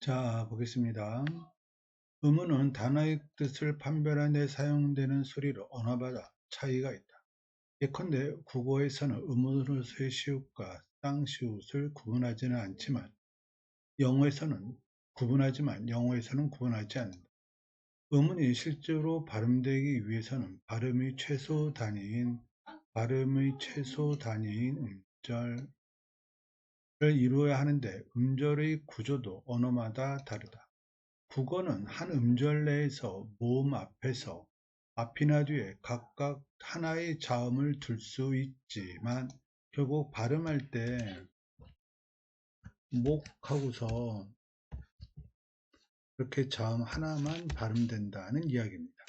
자, 보겠습니다. 음은 단어의 뜻을 판별하는 데 사용되는 소리로 언어마다 차이가 있다. 예컨대 국어에서는 음으로서의 시옷과 쌍시옷을 구분하지는 않지만 영어에서는 구분하지 않는다. 음운이 실제로 발음되기 위해서는 발음의 최소 단위인 음절을 이루어야 하는데 음절의 구조도 언어마다 다르다. 국어는 한 음절 내에서 모음 앞이나 뒤에 각각 하나의 자음을 둘 수 있지만 결국 발음할 때 목하고서 이렇게 자음 하나만 발음된다는 이야기입니다.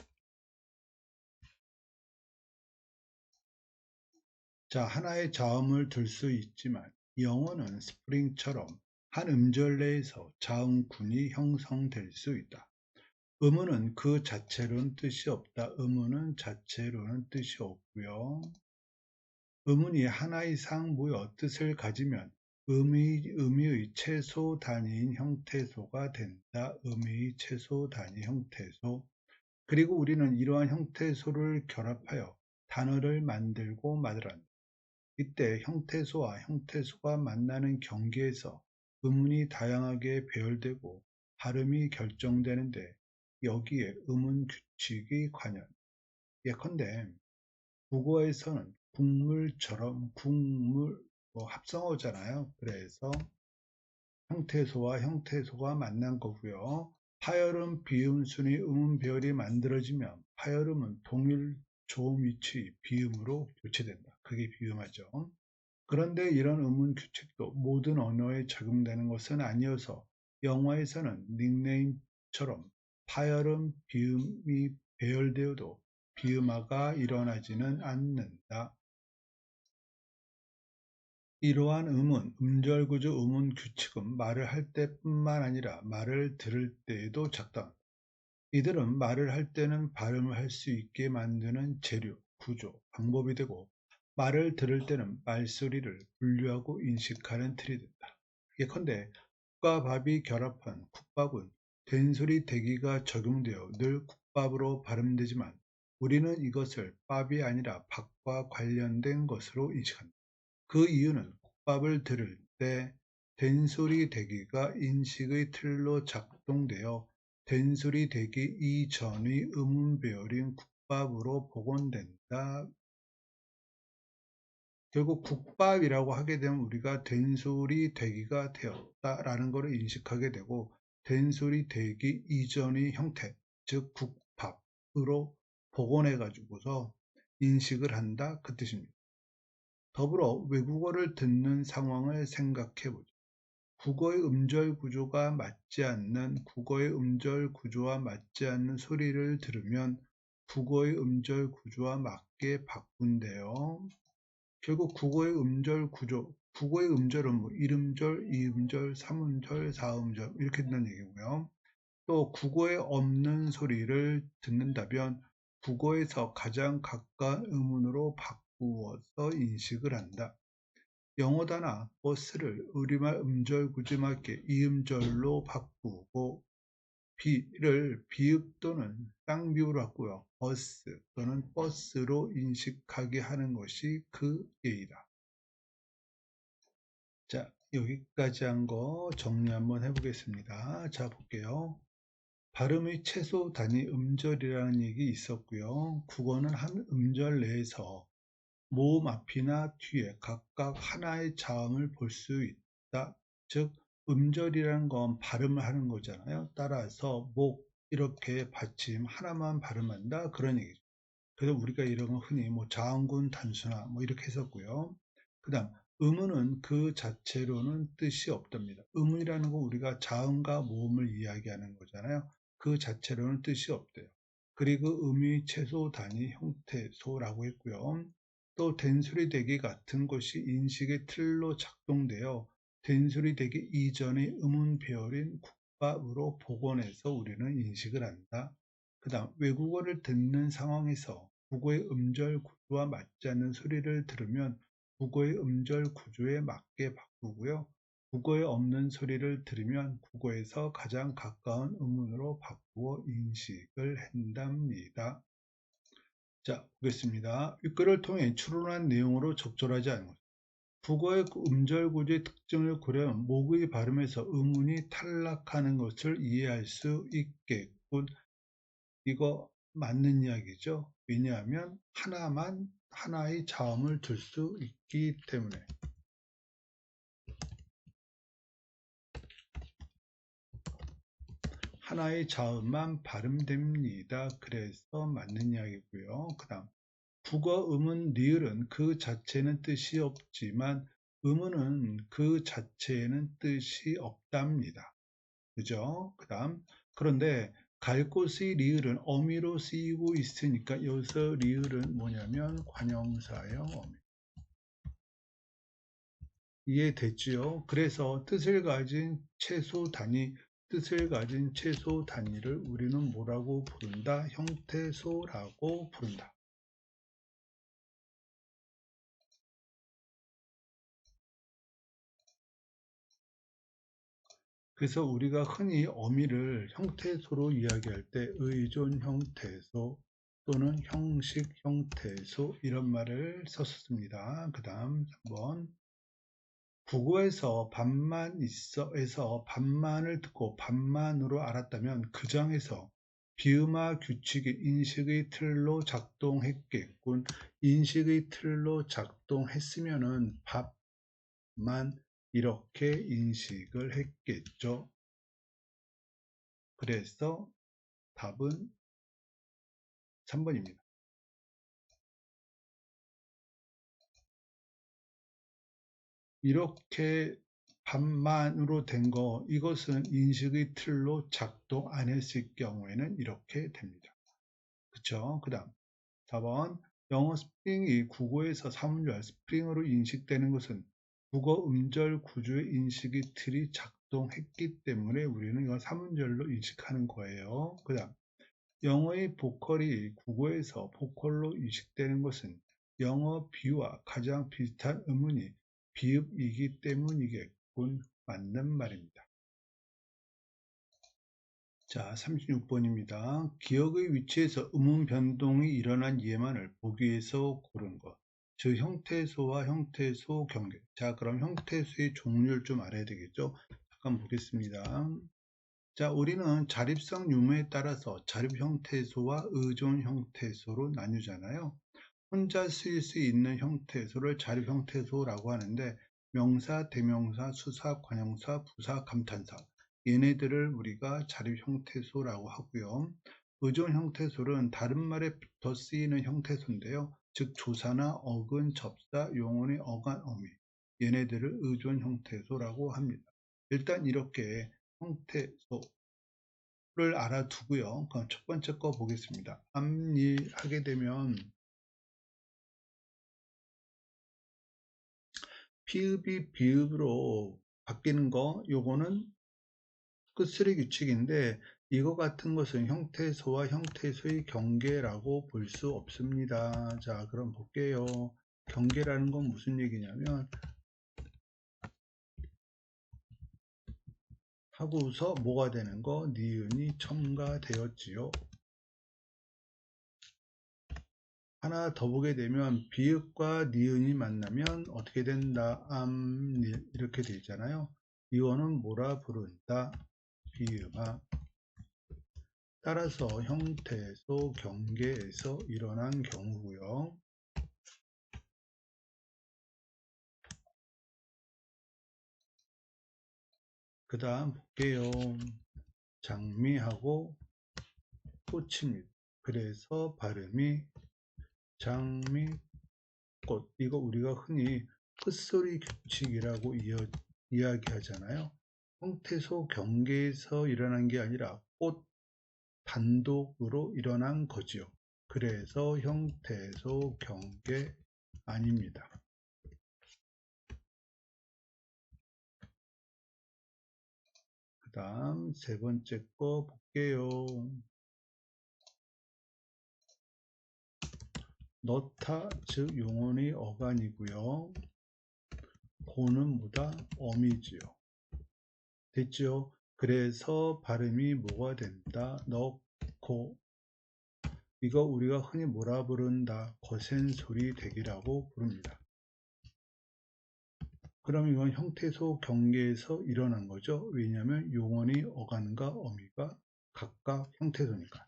자, 하나의 자음을 둘 수 있지만 영어는 스프링처럼 한 음절 내에서 자음군이 형성될 수 있다. 음은 그 자체로는 뜻이 없다. 음은 자체로는 뜻이 없고요. 음운이 하나 이상 모여 뜻을 가지면 의미의 최소 단위인 형태소가 된다. 의미의 최소 단위 형태소. 그리고 우리는 이러한 형태소를 결합하여 단어를 만들고 말한다. 이때 형태소와 형태소가 만나는 경계에서 음운이 다양하게 배열되고 발음이 결정되는데 여기에 음운 규칙이 관여. 예컨대 국어에서는 국물처럼 합성어잖아요. 그래서 형태소와 형태소가 만난 거고요. 파열음, 비음순이 음음 배열이 만들어지면 파열음은 동일 조음 위치 비음으로 교체된다. 그게 비음하죠. 그런데 이런 음운 규칙도 모든 언어에 적용되는 것은 아니어서 영어에서는 닉네임처럼 파열음, 비음이 배열되어도 비음화가 일어나지는 않는다. 이러한 음절구조 음운 규칙은 말을 할 때뿐만 아니라 말을 들을 때에도 작동한다. 이들은 말을 할 때는 발음을 할 수 있게 만드는 재료, 구조, 방법이 되고 말을 들을 때는 말소리를 분류하고 인식하는 틀이 된다. 예컨대 국과 밥이 결합한 국밥은 된소리 대기가 적용되어 늘 국밥으로 발음되지만 우리는 이것을 밥이 아니라 밥과 관련된 것으로 인식한다. 그 이유는 국밥을 들을 때 된소리 대기가 인식의 틀로 작동되어 된소리 대기 이전의 음운 배열인 국밥으로 복원된다. 결국 국밥이라고 하게 되면 우리가 된소리 대기가 되었다라는 것을 인식하게 되고 된소리 대기 이전의 형태, 즉 국밥으로 복원해 가지고서 인식을 한다 그 뜻입니다. 더불어 외국어를 듣는 상황을 생각해 보죠. 국어의 음절 구조와 맞지 않는 소리를 들으면 국어의 음절 구조와 맞게 바꾼대요. 결국 국어의 음절은 뭐 1음절, 2음절, 3음절, 4음절 이렇게 된다는 얘기고요. 또 국어에 없는 소리를 듣는다면 국어에서 가장 가까운 음운으로 바꾸어서 인식을 한다. 영어 단어 버스를 우리말 음절 구조에 맞게 이음절로 바꾸고 B를 비읍 또는 쌍비읍으로 바꾸어 버스 또는 버스로 인식하게 하는 것이 그 예이다. 자, 여기까지 한 거 정리 한번 해보겠습니다. 자, 볼게요. 발음의 최소 단위 음절이라는 얘기 있었고요. 국어는 한 음절 내에서 모음 앞이나 뒤에 각각 하나의 자음을 볼 수 있다. 즉 음절이라는 건 발음을 하는 거잖아요. 따라서 목 이렇게 받침 하나만 발음한다 그런 얘기죠. 그래서 우리가 이런 거 흔히 뭐 자음군 단수나 뭐 이렇게 했었고요. 그 다음 음은 그 자체로는 뜻이 없답니다. 음이라는 건 우리가 자음과 모음을 이야기하는 거잖아요. 그 자체로는 뜻이 없대요. 그리고 음이 최소 단위 형태소라고 했고요. 또 된소리 대기 같은 것이 인식의 틀로 작동되어 된소리 대기 이전의 음운 배열인 국밥으로 복원해서 우리는 인식을 한다. 그 다음 외국어를 듣는 상황에서 국어의 음절 구조와 맞지 않는 소리를 들으면 국어의 음절 구조에 맞게 바꾸고요. 국어에 없는 소리를 들으면 국어에서 가장 가까운 음운으로 바꾸어 인식을 한답니다. 자, 보겠습니다. 이 글을 통해 추론한 내용으로 적절하지 않은 것. 국어의 음절 구조의 특징을 고려하면 목의 발음에서 음운이 탈락하는 것을 이해할 수 있겠군. 이거 맞는 이야기죠. 왜냐하면 하나의 자음을 둘 수 있기 때문에. 하나의 자음만 발음됩니다. 그래서 맞는 이야기고요. 그 다음 국어 음은 리을은 그 자체는 뜻이 없지만 음운은 그 자체에는 뜻이 없답니다. 그죠? 그 다음 그런데 갈 곳의 리을은 어미로 쓰이고 있으니까 여기서 리을은 뭐냐면 관형사예요. 어미. 이해됐지요? 그래서 뜻을 가진 채소 단위를 우리는 뭐라고 부른다? 형태소라고 부른다. 그래서 우리가 흔히 어미를 형태소로 이야기할 때 의존 형태소 또는 형식 형태소 이런 말을 썼습니다. 그 다음 3번 국어에서 반만 있어에서 반만을 듣고 반만으로 알았다면 그 장에서 비음화 규칙이 인식의 틀로 작동했겠군. 인식의 틀로 작동했으면은 밥만 이렇게 인식을 했겠죠. 그래서 답은 3번입니다. 이렇게 반만으로 된 거, 이것은 인식의 틀로 작동 안 했을 경우에는 이렇게 됩니다. 그쵸? 그 다음 4번 영어 스프링이 국어에서 사문절 스프링으로 인식되는 것은 국어 음절 구조의 인식의 틀이 작동했기 때문에 우리는 이건 사문절로 인식하는 거예요. 그 다음 영어의 보컬이 국어에서 보컬로 인식되는 것은 영어 비와 가장 비슷한 음운이 비읍이기 때문이겠군. 맞는 말입니다. 자, 36번입니다. 기억의 위치에서 음운 변동이 일어난 예만을 보기 위해서 고른 것. 즉 형태소와 형태소 경계. 자, 그럼 형태소의 종류를 좀 알아야 되겠죠? 잠깐 보겠습니다. 자, 우리는 자립성 유무에 따라서 자립 형태소와 의존 형태소로 나뉘잖아요. 혼자 쓰일 수 있는 형태소를 자립 형태소라고 하는데 명사, 대명사, 수사, 관형사, 부사, 감탄사 얘네들을 우리가 자립 형태소라고 하고요. 의존 형태소는 다른 말에 붙어 쓰이는 형태소인데요. 즉 조사나 어근, 접사, 용언의 어간, 어미 얘네들을 의존 형태소라고 합니다. 일단 이렇게 형태소를 알아두고요. 그럼 첫 번째 거 보겠습니다. 앞일 하게 되면 피읍이 비읍으로 바뀌는 거 요거는 끝소리 규칙인데 이거 같은 것은 형태소와 형태소의 경계라고 볼 수 없습니다. 자, 그럼 볼게요. 경계라는 건 무슨 얘기냐면 하고서 뭐가 되는 거? 니은이 첨가되었지요. 하나 더 보게 되면 비읍과 니은이 만나면 어떻게 된다? 이렇게 되어 있잖아요. 이거는 뭐라 부른다? 비읍아. 따라서 형태소 경계에서 일어난 경우고요. 그 다음 볼게요. 장미하고 꽃입니다. 그래서 발음이 장미꽃. 이거 우리가 흔히 끝소리 규칙이라고 이야기하잖아요. 형태소 경계에서 일어난 게 아니라 꽃 단독으로 일어난 거지요. 그래서 형태소 경계 아닙니다. 그 다음 세 번째 거 볼게요. 넣다 즉 용언의 어간이고요. 고는 뭐다? 어미지요. 됐죠? 그래서 발음이 뭐가 된다? 넣고, 이거 우리가 흔히 뭐라 부른다? 거센 소리 대기라고 부릅니다. 그럼 이건 형태소 경계에서 일어난 거죠. 왜냐하면 용언이 어간과 어미가 각각 형태소니까.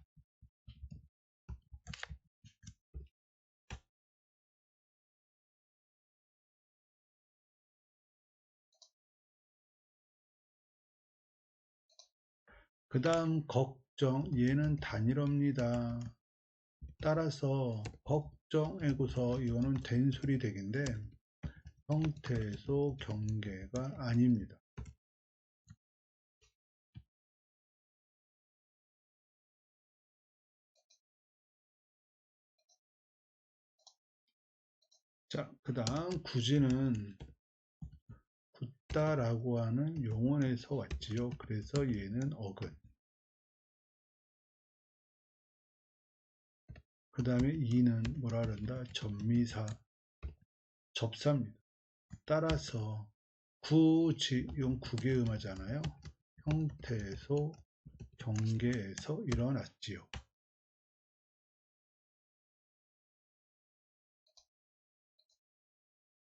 그 다음 걱정, 얘는 단일어입니다. 따라서 걱정에고서 이거는 된소리 대기인데 형태소 경계가 아닙니다. 자, 그 다음 구지는 굳다라고 하는 용언에서 왔지요. 그래서 얘는 어근. 그 다음에 이는 뭐라 그런다? 전미사, 접사입니다. 따라서 구지, 이건 구개음하잖아요. 형태소 경계에서 일어났지요.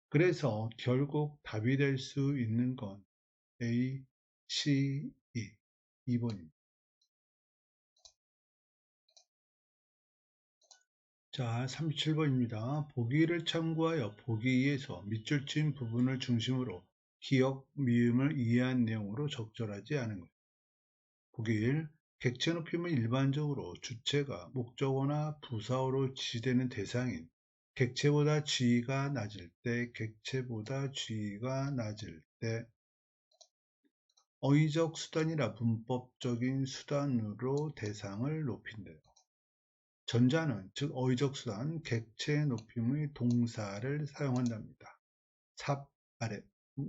그래서 결국 답이 될 수 있는 건 A, C, E, 2번입니다. 자, 37번입니다. 보기를 참고하여 보기 2에서 밑줄 친 부분을 중심으로 기역, 미음을 이해한 내용으로 적절하지 않은 것. 보기 1. 객체 높임은 일반적으로 주체가 목적어나 부사어로 지시되는 대상인 객체보다 지위가 낮을 때, 객체보다 지위가 낮을 때 어휘적 수단이라 문법적인 수단으로 대상을 높인다. 전자는 즉 어휘적 수단, 객체 높임의 동사를 사용한답니다. 삽, 아래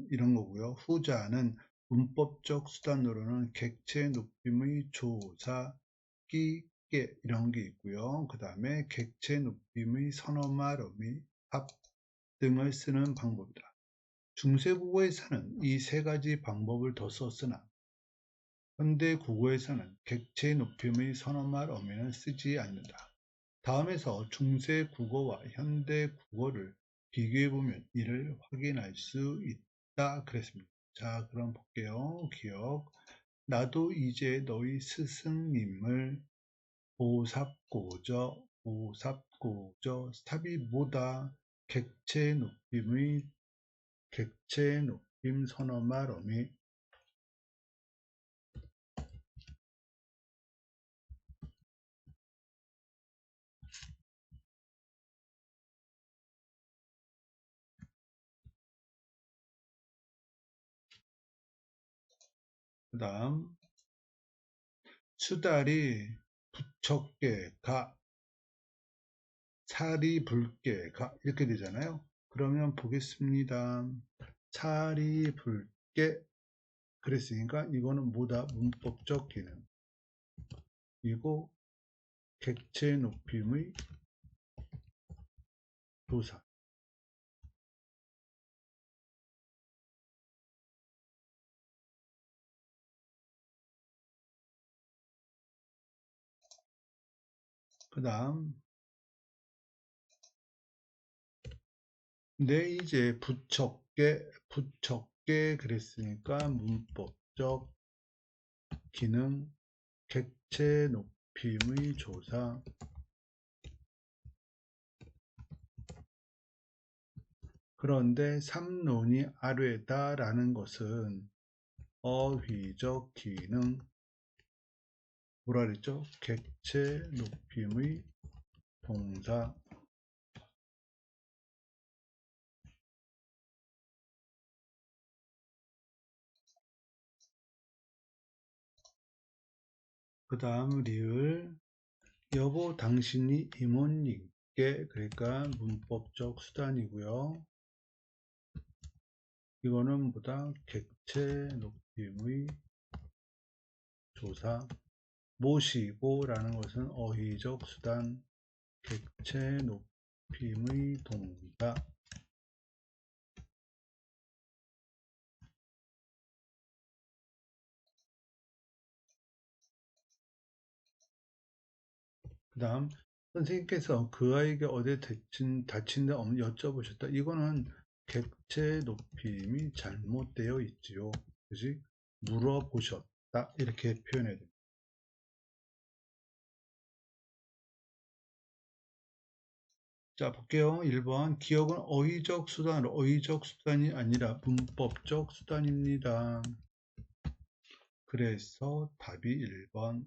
이런 거고요. 후자는 문법적 수단으로는 객체 높임의 조사, 끼, 깨 이런 게 있고요. 그 다음에 객체 높임의 선어말, 어미, 합 등을 쓰는 방법이다. 중세국어에서는 이 세 가지 방법을 더 썼으나 현대 국어에서는 객체 높임의 선어말, 어미는 쓰지 않는다. 다음에서 중세 국어와 현대 국어를 비교해보면 이를 확인할 수 있다 그랬습니다. 자, 그럼 볼게요. 기억. 나도 이제 너희 스승님을 보삽고저, 스탑이 뭐다? 객체 높임 선어말 어미. 그 다음 수달이 부척게 가, 살이 붉게 가 이렇게 되잖아요. 그러면 보겠습니다. 살이 붉게 그랬으니까 이거는 뭐다? 문법적 기능. 이거 객체 높임의 조사. 그 다음 내 이제 부척게 그랬으니까 문법적 기능 객체 높임의 조사. 그런데 삼론이 아뢰다라는 것은 어휘적 기능 뭐라 그랬죠? 객체 높임의 동사. 그 다음 리을 여보 당신이 이모님께 그러니까 문법적 수단이고요. 이거는 보다 객체 높임의 조사. 모시고 라는 것은 어휘적 수단, 객체 높임의 동사. 그 다음 선생님께서 그 아이에게 어디에 다친 데 없는 여쭤보셨다. 이거는 객체 높임이 잘못되어 있지요. 그지? 물어보셨다. 이렇게 표현해야 됩니다. 자, 볼게요. 1번. 기억은 어휘적 수단으로, 어휘적 수단이 아니라 문법적 수단입니다. 그래서 답이 1번.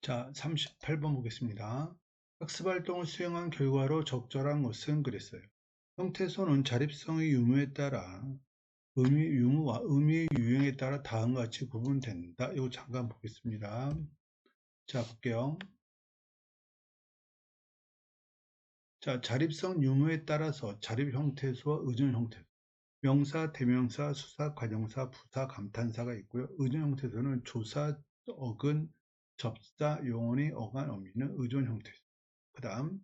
자, 38번 보겠습니다. 학습활동을 수행한 결과로 적절한 것은 그랬어요. 형태소는 자립성의 유무에 따라 의미 유무와 의미의 유형에 따라 다음과 같이 구분된다. 이거 잠깐 보겠습니다. 자, 볼게요. 자, 자립성 유무에 따라서 자립 형태소와 의존 형태소, 명사, 대명사, 수사, 관용사, 부사, 감탄사가 있고요. 의존 형태소는 조사, 어근, 접사, 용언이, 어간, 어미는 의존 형태소. 그 다음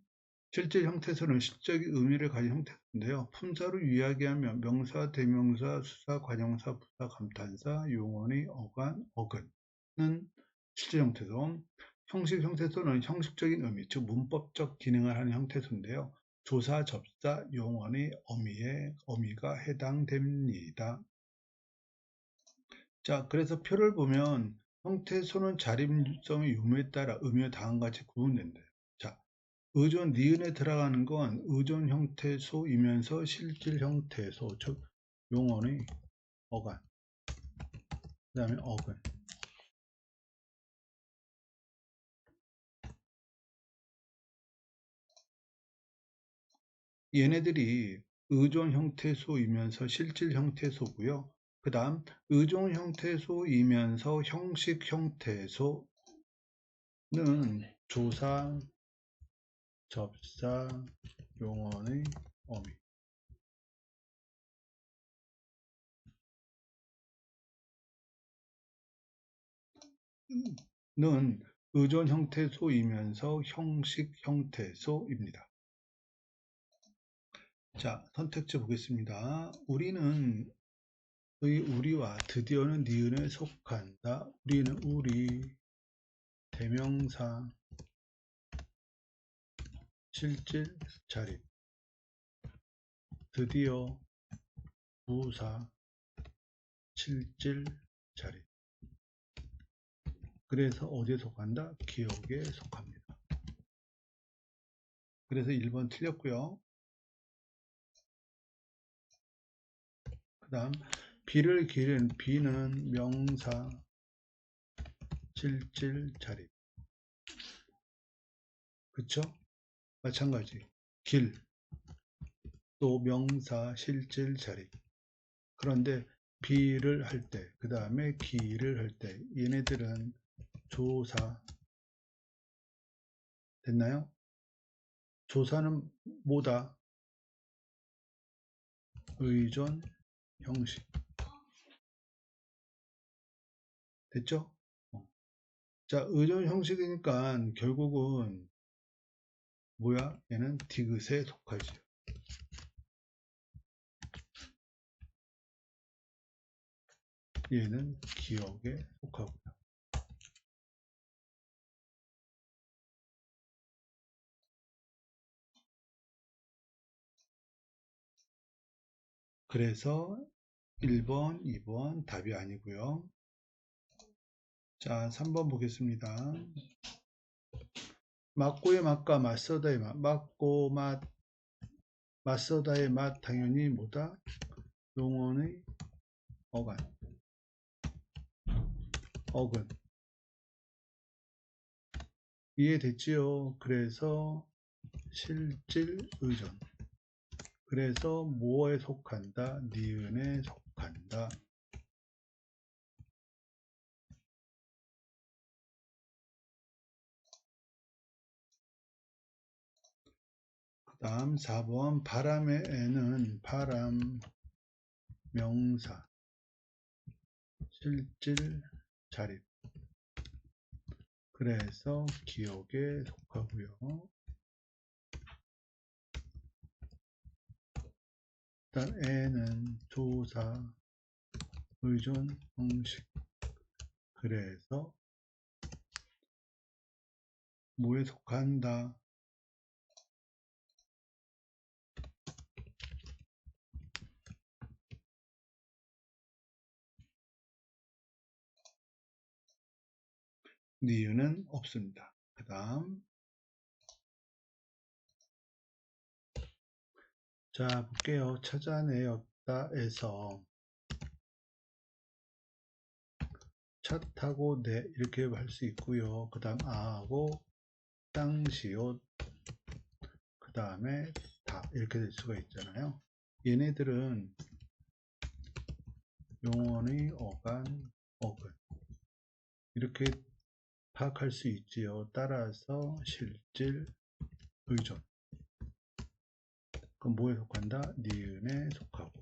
실질 형태소는 실적인 의미를 가진 형태소인데요. 품사로 이야기하면 명사, 대명사, 수사, 관용사, 부사, 감탄사, 용언이, 어간, 어근은 실질 형태소. 형식 형태소는 형식적인 의미, 즉 문법적 기능을 하는 형태소인데요. 조사, 접사, 용언이, 어미가 해당됩니다. 자, 그래서 표를 보면 형태소는 자립성의 유무에 따라 의미가 다음과 같이 구분된대요. 자, 의존 니은에 들어가는 건 의존 형태소이면서 실질 형태소, 즉 용언의 어간, 그 다음에 어근. 얘네들이 의존 형태소이면서 실질 형태소고요. 그 다음 의존 형태소이면서 형식 형태소는 조사, 접사, 용언의 어미. 는 의존 형태소이면서 형식 형태소입니다. 자, 선택지 보겠습니다. 우리는 의 우리와 드디어는 니은에 속한다. 우리는 우리, 대명사, 실질, 자립, 드디어, 부사, 실질, 자립. 그래서 어디에 속한다? 기억에 속합니다. 그래서 1번 틀렸고요. 그 다음 비를 기른 비는 명사, 실질, 자립. 그쵸? 마찬가지. 길, 또 명사, 실질, 자립. 그런데 비를 할 때, 그 다음에 기를 할 때, 얘네들은 조사, 됐나요? 조사는 뭐다? 의존, 형식. 됐죠? 자, 의존 형식이니까 결국은 뭐야? 얘는 디귿에 속하지. 얘는 기억에 속하고요. 그래서 1번, 2번 답이 아니고요. 자, 3번 보겠습니다. 맞고의 맛과 맞서다의 맛. 맞고 맛, 맞서다의 맛 당연히 뭐다? 용언의 어간, 어근. 이해됐지요? 그래서 실질 의존. 그래서 뭐에 속한다? 니은에 속한다. 그 다음 4번 바람의 애는 바람, 명사, 실질, 자립. 그래서 기억에 속하고요. 일단 애는 조사, 의존, 형식. 그래서 뭐에 속한다? 니은은 없습니다. 그 다음 자 볼게요. 찾아내었다에서 차 타고 내 이렇게 할 수 있고요. 그 다음 아하고 땅시옷 그 다음에 다 이렇게 될 수가 있잖아요. 얘네들은 용언의 어간, 어근 이렇게 파악할 수 있지요. 따라서 실질, 의존 그럼 뭐에 속한다? 니은에 속하고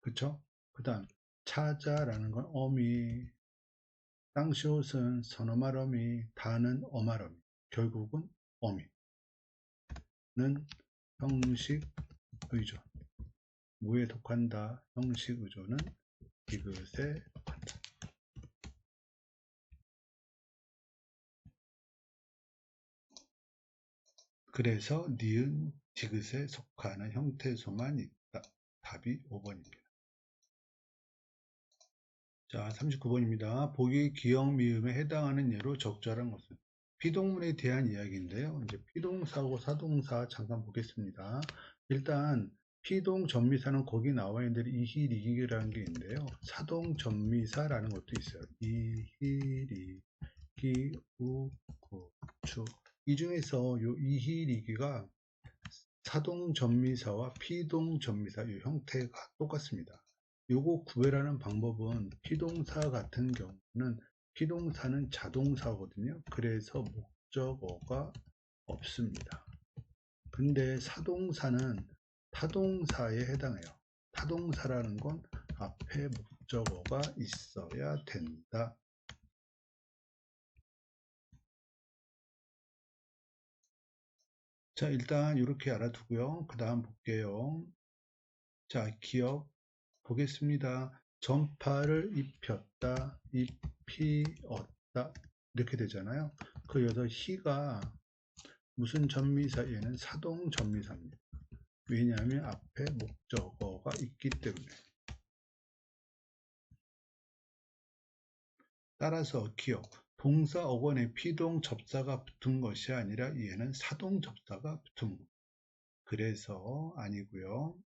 그쵸? 그 다음 찾아라는 건 어미 땅시옷은 선어말어미 다는 어말어미 결국은 어미는 형식 의존 뭐에 속한다? 형식 의존은 디귿에 속한다. 그래서 니은 디귿에 속하는 형태소만 있다. 답이 5번입니다. 자, 39번입니다. 보기 기역 미음에 해당하는 예로 적절한 것은 피동문에 대한 이야기인데요. 이제 피동사하고 사동사 잠깐 보겠습니다. 일단 피동 전미사는 거기 나와 있는 이희리기라는 게 있는데요. 사동 전미사라는 것도 있어요. 이희리기 우구추 이 중에서 요 이희리기가 사동 전미사와 피동 전미사 이 형태가 똑같습니다. 요거 구별하는 방법은 피동사 같은 경우는 피동사는 자동사거든요. 그래서 목적어가 없습니다. 근데 사동사는 타동사에 해당해요. 타동사라는 건 앞에 목적어가 있어야 된다. 자, 일단 이렇게 알아두고요. 그 다음 볼게요. 자, 기억 보겠습니다. 전파를 입혔다, 입히었다 이렇게 되잖아요. 그 여기서 희가 무슨 전미사에는 사동 전미사입니다. 왜냐하면 앞에 목적어가 있기 때문에. 따라서 기억 동사 어원에 피동 접사가 붙은 것이 아니라 얘는 사동 접사가 붙은 겁니다. 그래서 아니고요.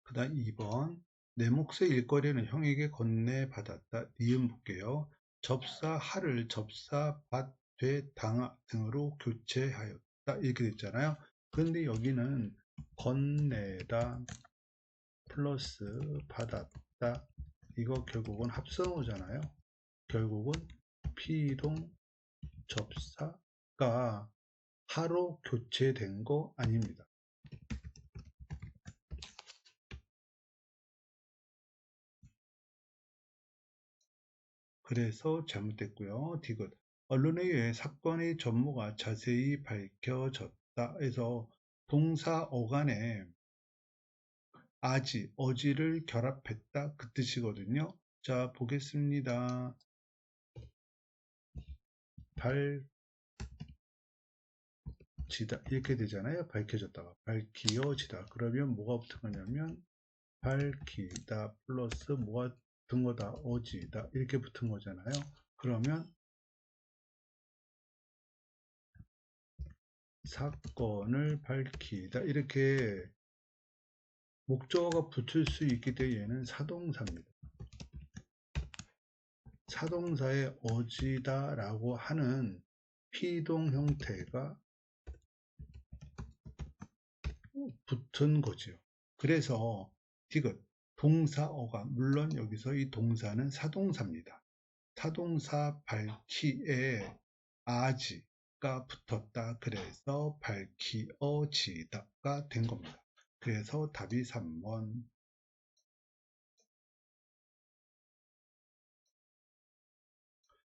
그 다음 2번 내 몫의 일거리는 형에게 건네받았다. 니은 볼게요. 접사 하를 접사 받, 되, 당 등으로 교체하였다. 이렇게 됐잖아요. 근데 여기는 건네다 플러스 받았다. 이거 결국은 합성어잖아요. 결국은 피동 접사가 하로 교체된 거 아닙니다. 그래서 잘못됐고요. 디귿. 언론에 의해 사건의 전모가 자세히 밝혀졌다 해서 동사 어간에 아지, 어지를 결합했다 그 뜻이거든요. 자, 보겠습니다. 밝지다 이렇게 되잖아요. 밝혀졌다가 밝히어지다. 그러면 뭐가 붙은 거냐면 밝히다 플러스 뭐가 붙은 거다? 어지다 이렇게 붙은 거잖아요. 그러면 사건을 밝히다 이렇게 목적어가 붙을 수 있기 때문에 얘는 사동사입니다. 사동사에 어지다 라고 하는 피동 형태가 붙은 거죠. 그래서 디귿 동사어가 물론 여기서 이 동사는 사동사입니다. 사동사 밝히에 아지가 붙었다. 그래서 밝히어지다가 된 겁니다. 그래서 답이 3번.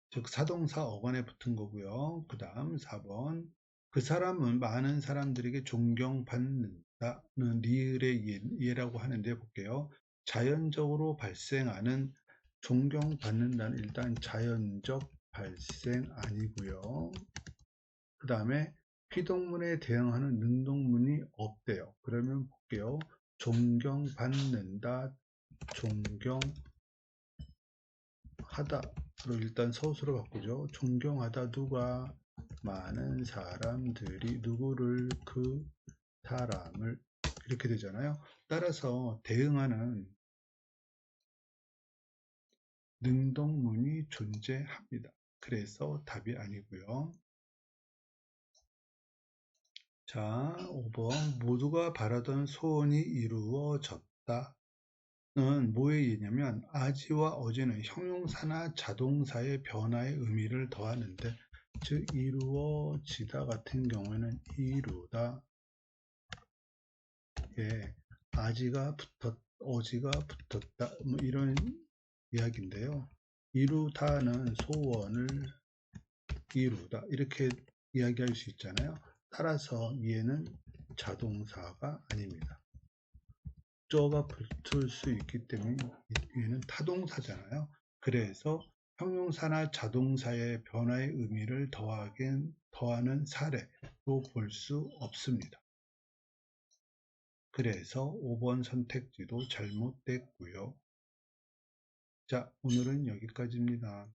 즉 사동사 어간에 붙은 거고요. 그 다음 4번 그 사람은 많은 사람들에게 존경받는다는 리을의 예라고 하는데 볼게요. 자연적으로 발생하는 존경받는다는 일단 자연적 발생 아니고요. 그 다음에 피동문에 대응하는 능동문이 없대요. 그러면 볼게요. 존경받는다, 존경하다로 일단 서술을 바꾸죠. 존경하다 누가 많은 사람들이 누구를 그 사람을 이렇게 되잖아요. 따라서 대응하는 능동문이 존재합니다. 그래서 답이 아니고요. 자, 5번 모두가 바라던 소원이 이루어졌다. 는 뭐에 의냐면 아지와 어제는 형용사나 자동사의 변화의 의미를 더하는데 즉 이루어지다 같은 경우에는 이루다 예, 아지가 어지가 붙었다 뭐 이런 이야기인데요. 이루다는 소원을 이루다 이렇게 이야기할 수 있잖아요. 따라서 얘는 자동사가 아닙니다. 쩌가 붙을 수 있기 때문에 얘는 타동사잖아요. 그래서 형용사나 자동사의 변화의 의미를 더하는 사례로 볼 수 없습니다. 그래서 5번 선택지도 잘못됐고요. 자, 오늘은 여기까지입니다.